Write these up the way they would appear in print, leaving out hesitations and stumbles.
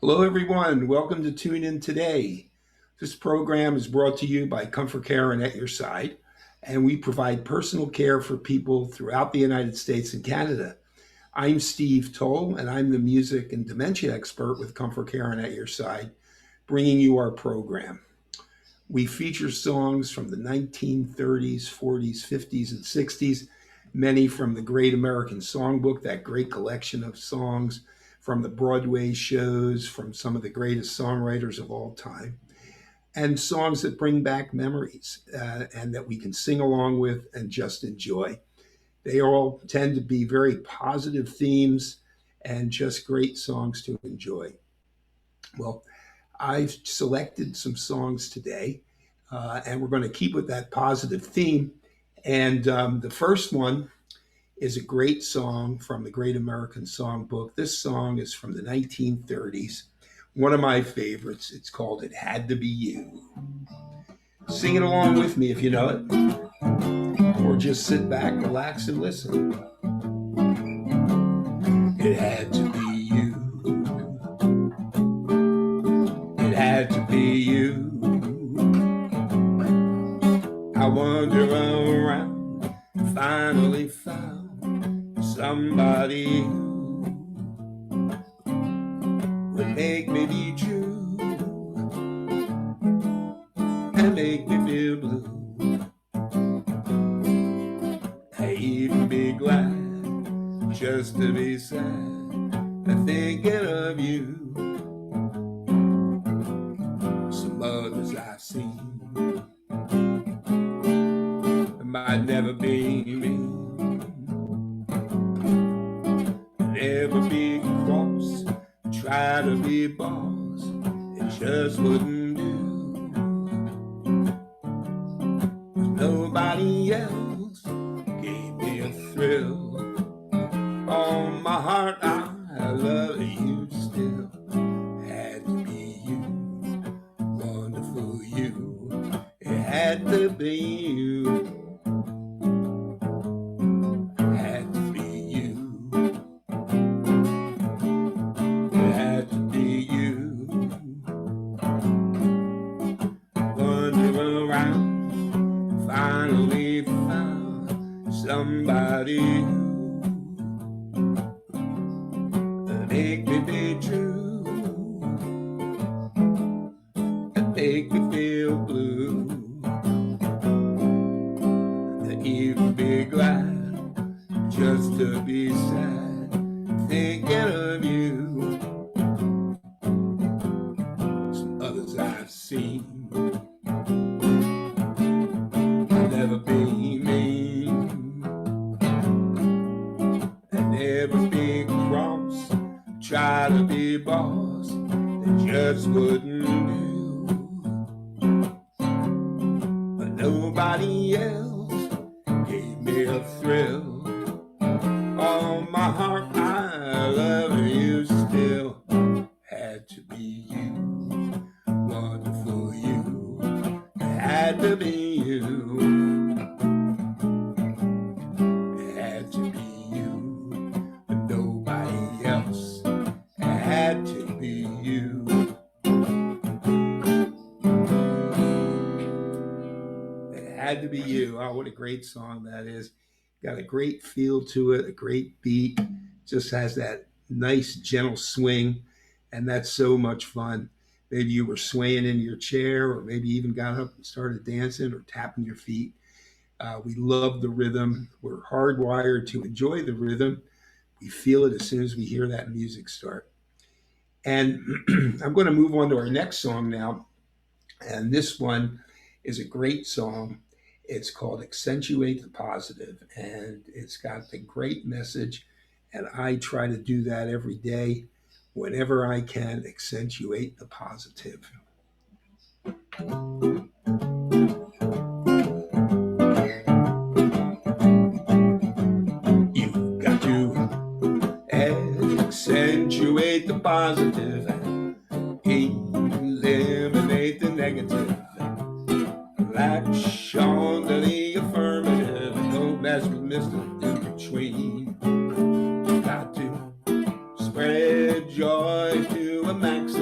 Hello, everyone. Welcome to Tune In Today. This program is brought to you by ComForCare and At Your Side, and we provide personal care for people throughout the United States and Canada. I'm Steve Toll, and I'm the music and dementia expert with ComForCare and At Your Side, bringing you our program. We feature songs from the 1930s, 40s, 50s, and 60s, many from the Great American Songbook, that great collection of songs from the Broadway shows, from some of the greatest songwriters of all time, and songs that bring back memories and that we can sing along with and just enjoy. They all tend to be very positive themes and just great songs to enjoy. Well, I've selected some songs today, and we're going to keep with that positive theme. And the first one is a great song from the Great American Songbook. This song is from the 1930s, one of my favorites. It's called It Had to Be You. Sing it along with me if you know it, or just sit back, relax, and listen. It had to be you. It had to be you. I wander around, finally found somebody who would make me be true and make me feel blue. I even be glad just to be sad and thinking of you. Some others I've seen might never be me, never be cross, try to be boss, it just wouldn't do. Nobody else gave me a thrill. On my heart, I love you still. Had to be you, wonderful you. It had to be you. Had to be you. It had to be you. Wander around, finally found somebody who make me be true and make me feel blue. And even be glad just to be sad, thinking of you. Some others I've seen will never be me, and never be cross, try to be boss, they just wouldn't do. But nobody else gave me a thrill. On my heart, I love you still. Had to be you, wonderful you. Had to be you. It had to be you, but nobody else. It had to be you. It had to be you. Oh, what a great song that is. Got a great feel to it, a great beat, just has that nice, gentle swing, and that's so much fun. Maybe you were swaying in your chair, or maybe even got up and started dancing or tapping your feet. We love the rhythm. We're hardwired to enjoy the rhythm. We feel it as soon as we hear that music start. And I'm going to move on to our next song now. And this one is a great song. It's called Accentuate the Positive, and it's got the great message. And I try to do that every day whenever I can, accentuate the positive. You've got to accentuate the positive, eliminate the negative. Latch on to the affirmative, don't mess with Mr. In Between. Got to spread joy to a maximum.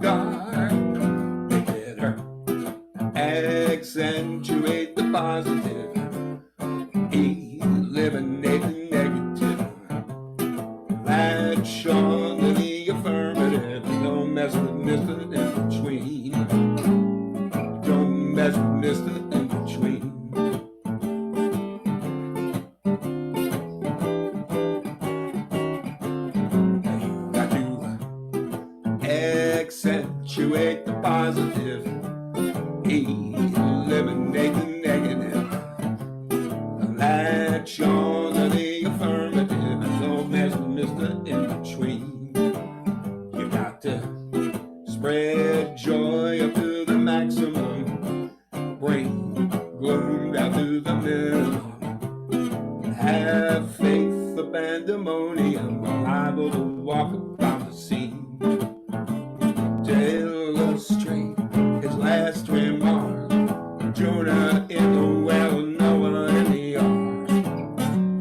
dark. They better accentuate the positive, eliminate the negative. Latch on to the affirmative. Don't mess with Mr. In Between. Don't mess with Mr. In Between. You got to accentuate the positive, eliminate the negative. Latch on to the affirmative. Don't mess with Mr. In Between. You got to spread joy up to the maximum, bring gloom down to the minimum. Have faith, the pandemonium, liable to walk about the scene, to illustrate his last remark. Jonah in the well, Noah in the ark.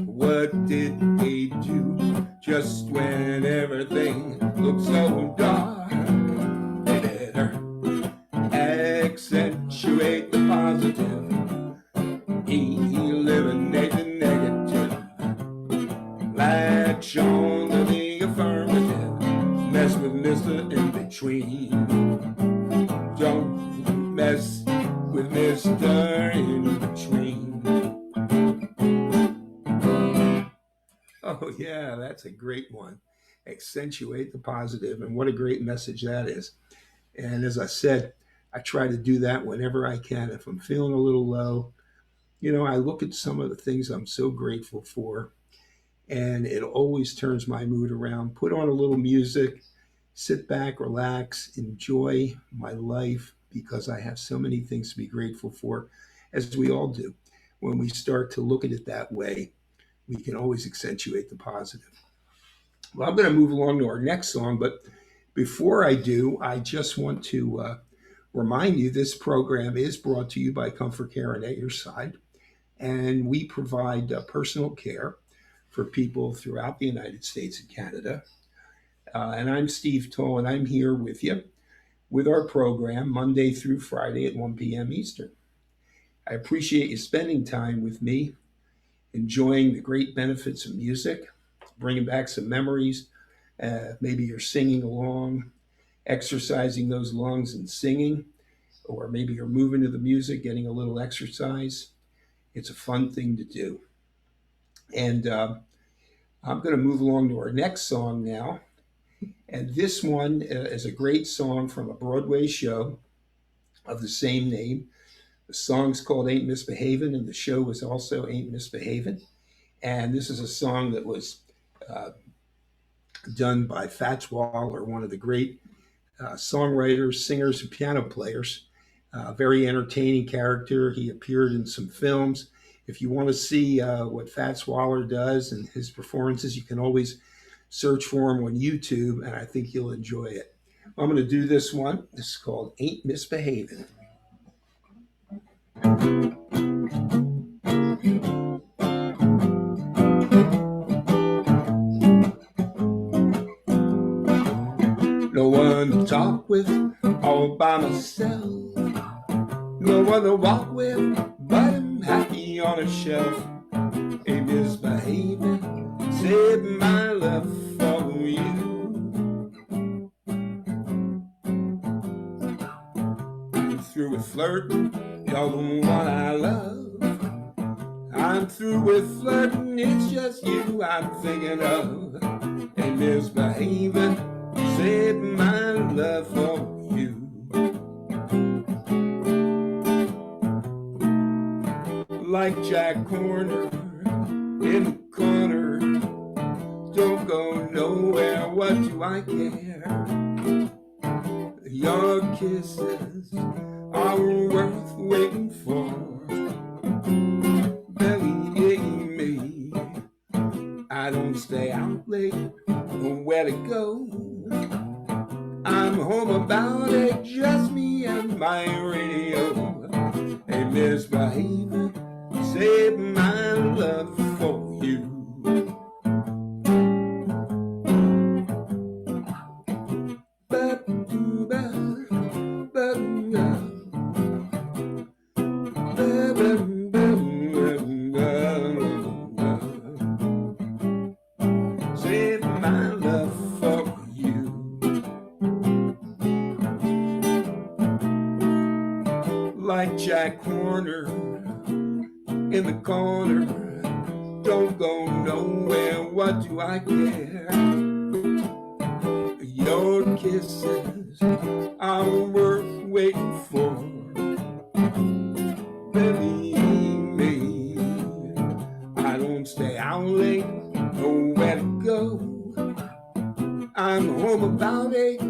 What did he do just when everything looked so dark? They better accentuate the positive, eliminate the negative. Latch on to the affirmative. Mess with Mr. In Between. Don't mess with Mr. In Between. Oh yeah, that's a great one. Accentuate the positive, and what a great message that is. And as I said, I try to do that whenever I can. If I'm feeling a little low, I look at some of the things I'm so grateful for, and it always turns my mood around. Put on a little music, sit back, relax, enjoy my life, because I have so many things to be grateful for, as we all do. When we start to look at it that way, we can always accentuate the positive. Well, I'm going to move along to our next song, but before I do, I just want to remind you this program is brought to you by ComForCare and At Your Side, and we provide personal care for people throughout the United States and Canada. And I'm Steve Toll, and I'm here with you with our program Monday through Friday at 1 p.m. Eastern. I appreciate you spending time with me, enjoying the great benefits of music, bringing back some memories. Maybe you're singing along, exercising those lungs and singing, or maybe you're moving to the music, getting a little exercise. It's a fun thing to do. And I'm going to move along to our next song now. And this one is a great song from a Broadway show of the same name. The song's called Aint Misbehavin, and the show was also Aint Misbehavin. And this is a song that was done by Fats Waller, one of the great songwriters, singers, and piano players. Very entertaining character. He appeared in some films. If you want to see what Fats Waller does and his performances, you can always search for him on YouTube, and I think you'll enjoy it. I'm going to do this one. This is called Aint Misbehavin'. No one to talk with, all by myself. No one to walk with, but I'm happy on a shelf. Ain't misbehaving, save my love for you. I'm through with flirting, you're the one I love. I'm through with flirting, it's just you I'm thinking of. Ain't misbehaving, save my love for you. Like Jack Corner in the corner, don't go nowhere, what do I care? Your kisses are worth waiting for. Believe me, I don't stay out late, nowhere to go. I'm home about it, just me and my radio. Ain't misbehaving, save my love for you. Ba-doo-ba, like Jack Horner in the corner. Don't go nowhere, what do I care? Your kisses are worth waiting for. Believe me, I don't stay out late, nowhere to go. I'm home about 8,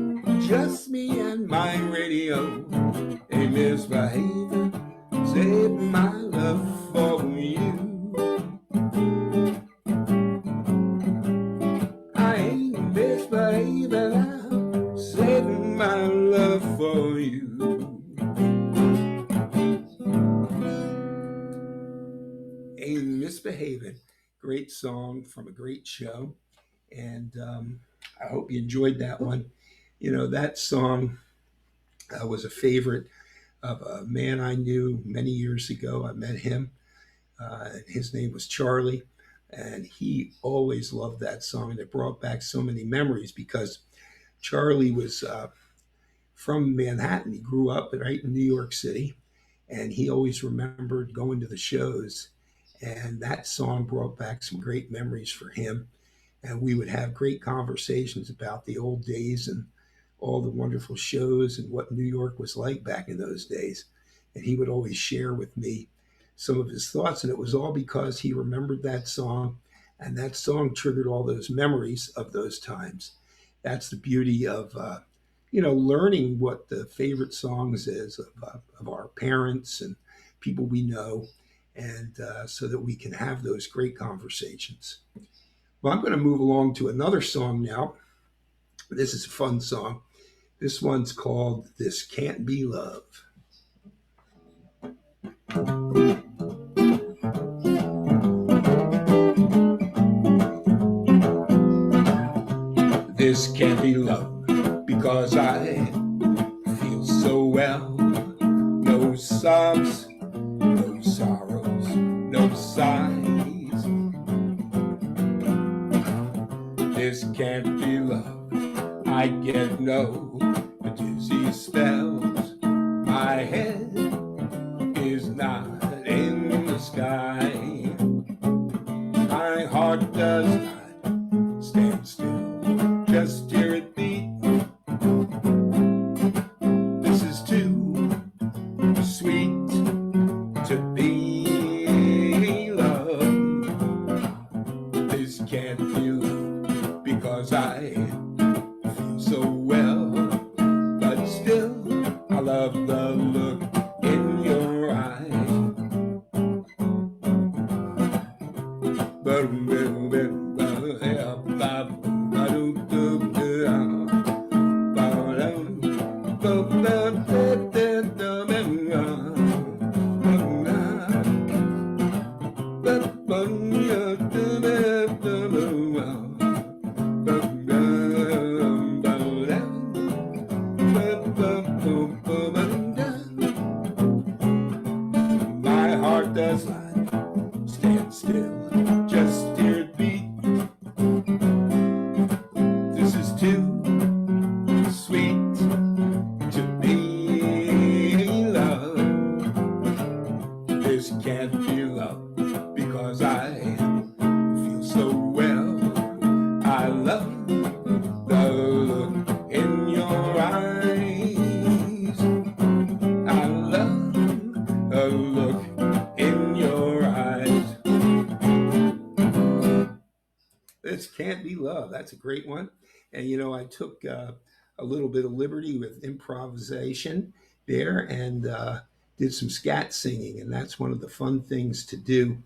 just me and my radio. Ain't misbehaving, save my love for you. I ain't misbehaving, I'm saving my love for you. Ain't Misbehavin', great song from a great show, and I hope you enjoyed that one. You know, that song was a favorite of a man I knew many years ago. I met him. His name was Charlie, and he always loved that song. And it brought back so many memories because Charlie was from Manhattan. He grew up right in New York City, and he always remembered going to the shows. And that song brought back some great memories for him. And we would have great conversations about the old days and all the wonderful shows and what New York was like back in those days. And he would always share with me some of his thoughts. And it was all because he remembered that song. And that song triggered all those memories of those times. That's the beauty of, learning what the favorite songs is of our parents and people we know, and so that we can have those great conversations. Well, I'm going to move along to another song now. This is a fun song. This one's called This Can't Be Love. This can't be love because I feel so well. No sobs, no sorrows, no sighs. This can't be love. I get no dizzy spells. My head is not in the sky. My heart does not stand still, just hear it beat. This is too sweet to be loved. This can't be love because I feel so well, but still I love the look in your eyes. My heart does not stand still, just hear it beat. This is too sweet to be loved. This can't be love because I feel so well. I love the look in your eyes. I love the look in your eyes. This can't be love. That's a great one. And I took a little bit of liberty with improvisation there, and did some scat singing, and that's one of the fun things to do,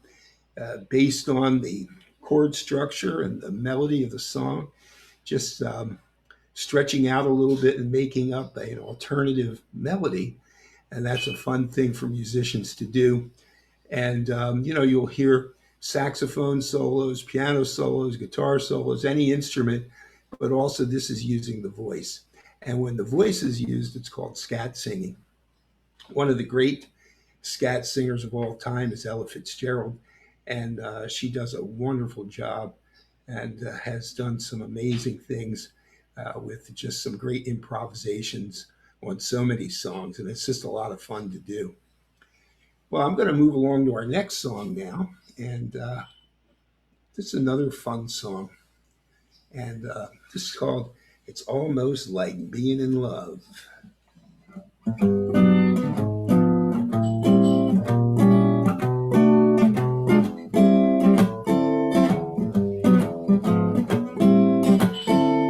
based on the chord structure and the melody of the song. Just stretching out a little bit and making up an alternative melody, and that's a fun thing for musicians to do. And you'll hear saxophone solos, piano solos, guitar solos, any instrument, but also this is using the voice. And when the voice is used, it's called scat singing. One of the great scat singers of all time is Ella Fitzgerald, and she does a wonderful job, and has done some amazing things with just some great improvisations on so many songs, and it's just a lot of fun to do. Well, I'm going to move along to our next song now. And this is another fun song. And this is called It's Almost Like Being in Love.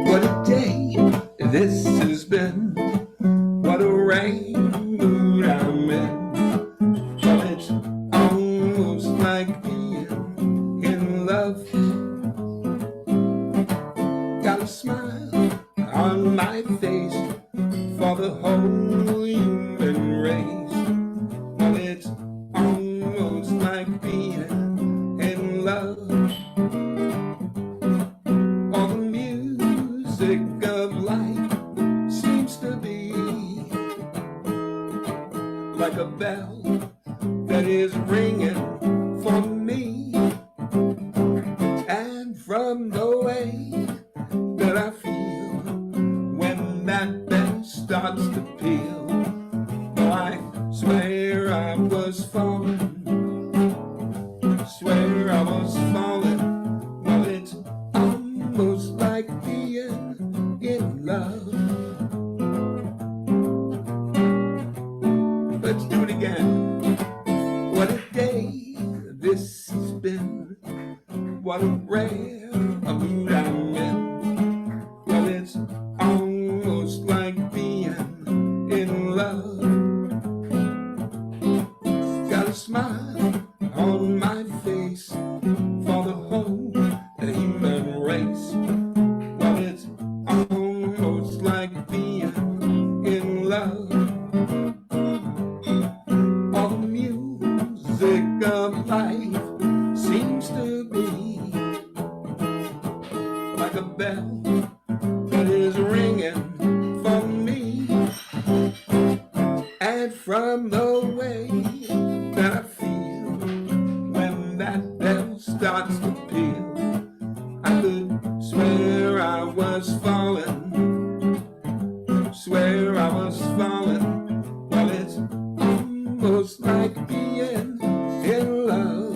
What a day this has been. What a rain mood I'm in. Well, it's almost like being in love. Got a smile on my face for the whole human race. Well, it's almost like being in love. All the music of life seems to be like a bell that is ringing for me. And from the way that I feel when that bell starts to peal, oh, I swear I was falling, swear I was falling. Well, it's almost like being in love. Let's do it again. What a day this has been. What a rare mood I'm in. Well, it's almost like being in love. Got a smile on my face for the whole human race. Well, it's almost like being in love. All the music of life seems to be like a bell that is ringing for me. And from the way that I feel when that bell starts to peal, I could swear I was falling, swear I was falling. Well, it's almost like being in love.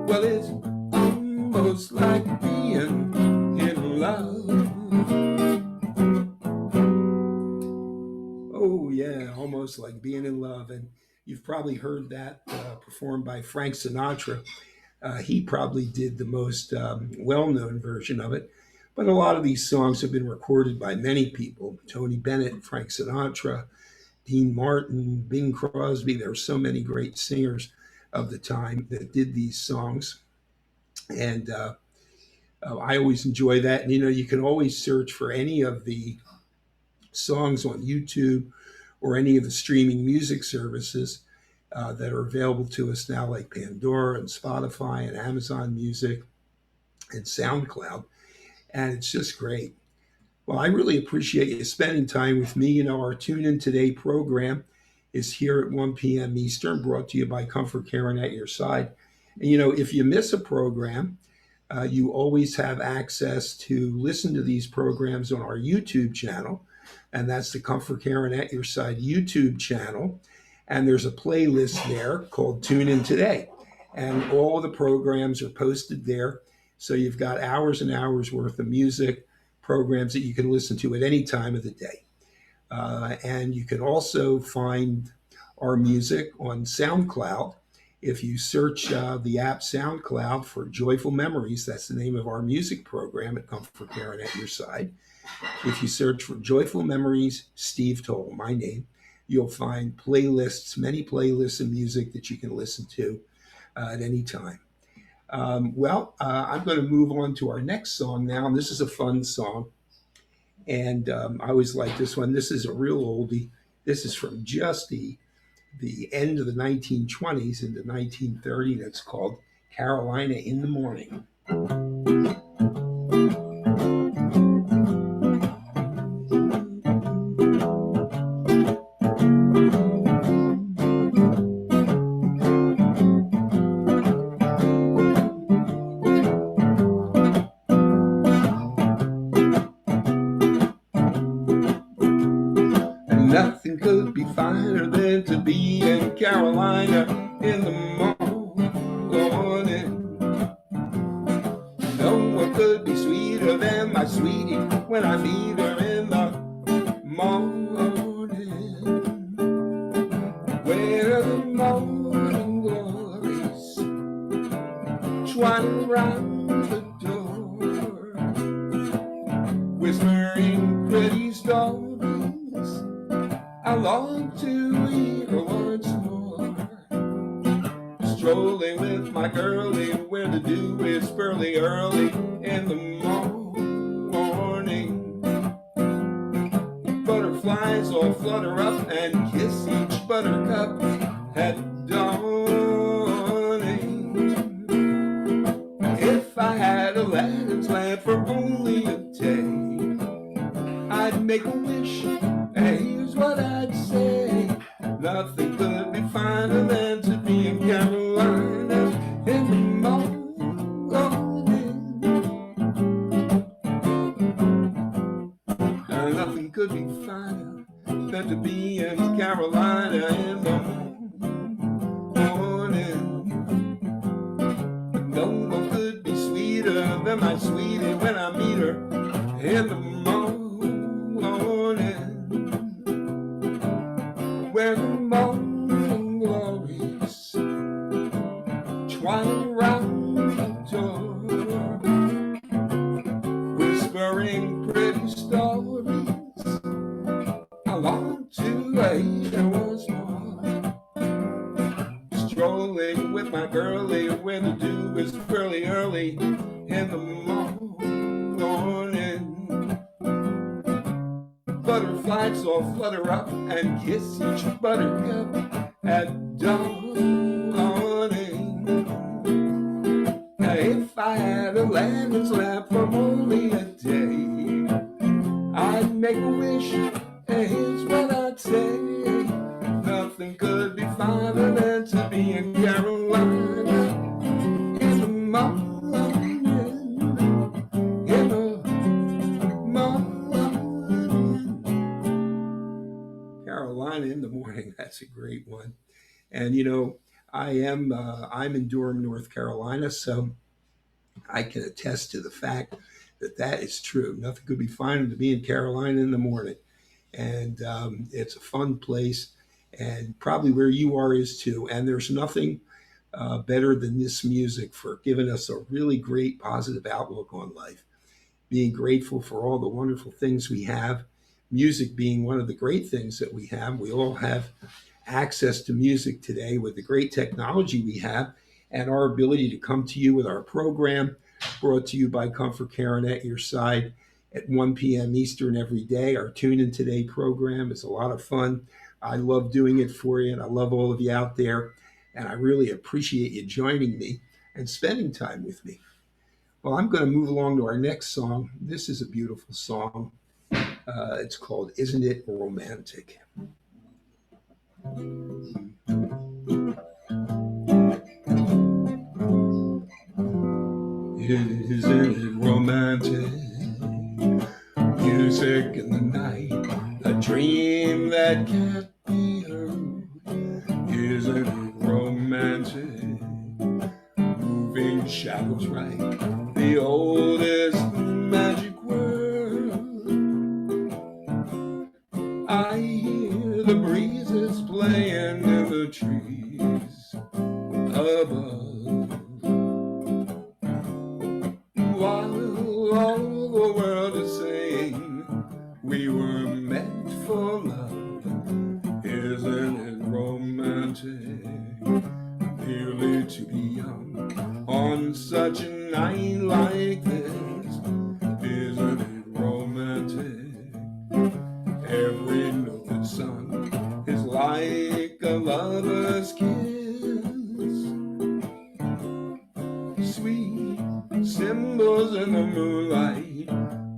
Well, it's almost like being in love. Oh, yeah, almost like being in love. And you've probably heard that performed by Frank Sinatra. He probably did the most well-known version of it. But a lot of these songs have been recorded by many people: Tony Bennett, Frank Sinatra, Dean Martin, Bing Crosby. There were so many great singers of the time that did these songs. And I always enjoy that. And, you can always search for any of the songs on YouTube or any of the streaming music services that are available to us now, like Pandora and Spotify and Amazon Music and SoundCloud. And it's just great. Well, I really appreciate you spending time with me. Our Tune In Today program is here at 1 p.m. Eastern, brought to you by ComForCare and At Your Side. And, if you miss a program, you always have access to listen to these programs on our YouTube channel. And that's the ComForCare and At Your Side YouTube channel. And there's a playlist there called Tune In Today. And all the programs are posted there. So you've got hours and hours worth of music programs that you can listen to at any time of the day. And you can also find our music on SoundCloud. If you search the app SoundCloud for Joyful Memories, that's the name of our music program at ComForCare and At Your Side. If you search for Joyful Memories, Steve Toll, my name, you'll find playlists, many playlists of music that you can listen to at any time. I'm going to move on to our next song now. And this is a fun song. And I always like this one. This is a real oldie. This is from just the end of the 1920s into 1930. That's called Carolina in the Morning. Nothing could be finer than to be morning, where the morning glories twine around the door, whispering pretty stories I long to hear once more. Strolling with my girlie where the dew is pearly early in the morning. Butterflies all flutter up and kiss each buttercup at dawning. If I had Aladdin's lamp for only a day, I'd make a wish, and here's what I'd say. Nothing could be finer than to be in Carolina in the morning. Nothing could be finer than to be in Carolina in the morning. No one could be sweeter than my sweetie when I meet her in the morning. Where the morning glories twine around the door, whispering pretty stories I long to hear once more. Strolling with my girlie where the dew is pearly early in the morning. Butterflies all flutter up and kiss each buttercup at dawning. If I had Aladdin's lamp for only a day, I'd make a wish, and here's what I'd say. Nothing could be finer than to be in Carolina in the morning, in the morning. Carolina in the morning, that's a great one. And you know, I'm in Durham, North Carolina, so I can attest to the fact that that is true. Nothing could be finer than to be in Carolina in the morning. And it's a fun place, and probably where you are is too. And there's nothing better than this music for giving us a really great positive outlook on life. Being grateful for all the wonderful things we have, music being one of the great things that we have. We all have access to music today with the great technology we have and our ability to come to you with our program brought to you by ComForCare and At Your Side at 1 p.m. Eastern every day. Our Tune In Today program is a lot of fun. I love doing it for you, and I love all of you out there, and I really appreciate you joining me and spending time with me. Well, I'm going to move along to our next song. This is a beautiful song. It's called Isn't It Romantic? Isn't it romantic? Music in the night, a dream that can't be heard. Isn't it romantic? Moving shadows right, the oldest magic word. I hear the breezes playing in the trees above, while all the world is saying we were meant for love. Isn't it romantic, merely to be young on such a night like this? Isn't it romantic? Every note sung is like a lover's kiss. Sweet symbols in the moonlight.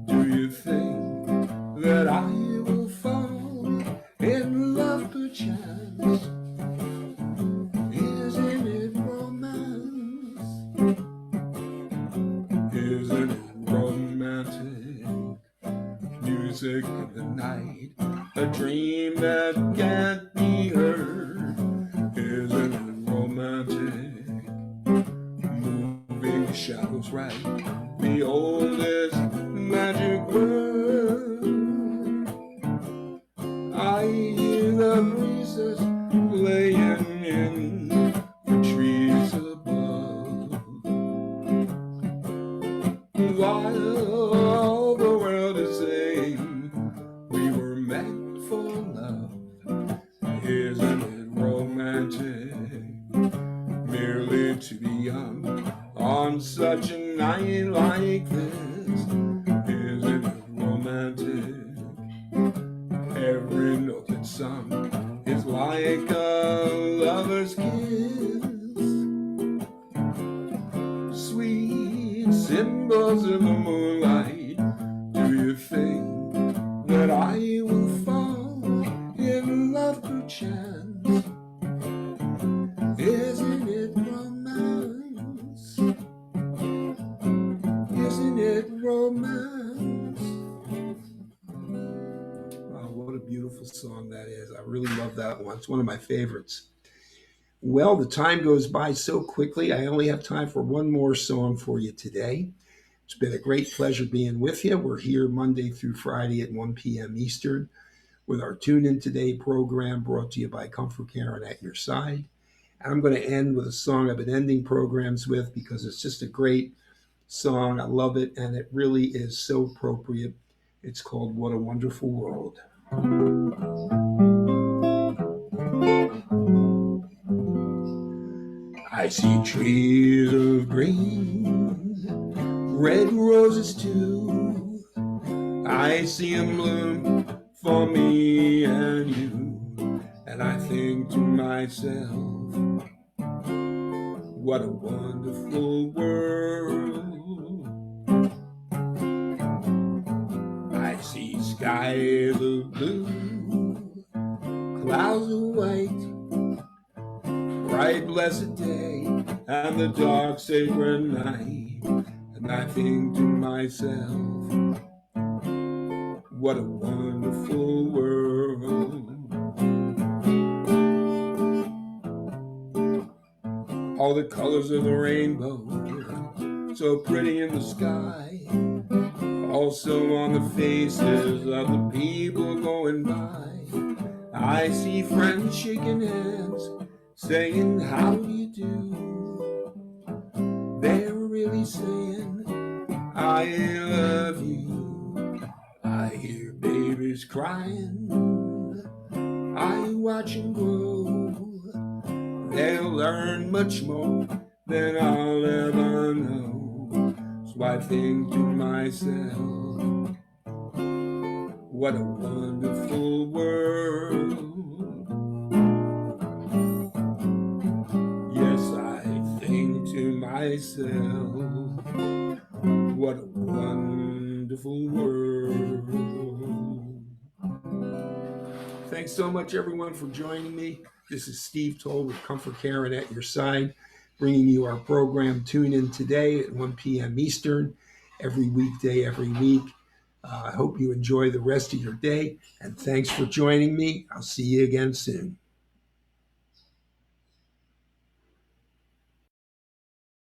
Do you think that I will fall in love perchance? Isn't it romance? Isn't it romantic? Music in the night, a dream that can't be heard. Isn't it romantic? Moving shadows right, the oldest magic word. I hear the breezes playing in the trees above. While the world is saying we were meant for love, isn't it romantic merely to be young on such a night like this? Isn't it romantic? Every note that's sung is like a lover's kiss. Sweet symbols in the moonlight, do you think that I will fall in love perchance? Isn't it romance? Isn't it romance? Oh, what a beautiful song that is. I really love that one. It's one of my favorites. Well, the time goes by so quickly. I only have time for one more song for you today. It's been a great pleasure being with you. We're here Monday through Friday at 1 p.m. Eastern with our Tune In Today program brought to you by ComForCare and At Your Side. And I'm going to end with a song I've been ending programs with because it's just a great song. I love it, and it really is so appropriate. It's called What a Wonderful World. I see trees of green, red roses too. I see them bloom for me and you. And I think to myself, what a wonderful world. I see skies of blue, clouds of white, bright blessed day and the dark sacred night. And I think to myself, what a wonderful world. All the colors of the rainbow, so pretty in the sky, also on the faces of the people going by. I see friends shaking hands, saying, how do you do? They're really saying, I love you. I hear babies crying, I watch them grow. They'll learn much more than I'll ever know. So I think to myself, what a wonderful world. Yes, I think to myself, what a wonderful world. Thanks so much, everyone, for joining me. This is Steve Toll with ComForCare and At Your Side, bringing you our program Tune In Today at 1 p.m. Eastern, every weekday, every week. I hope you enjoy the rest of your day, and thanks for joining me. I'll see you again soon.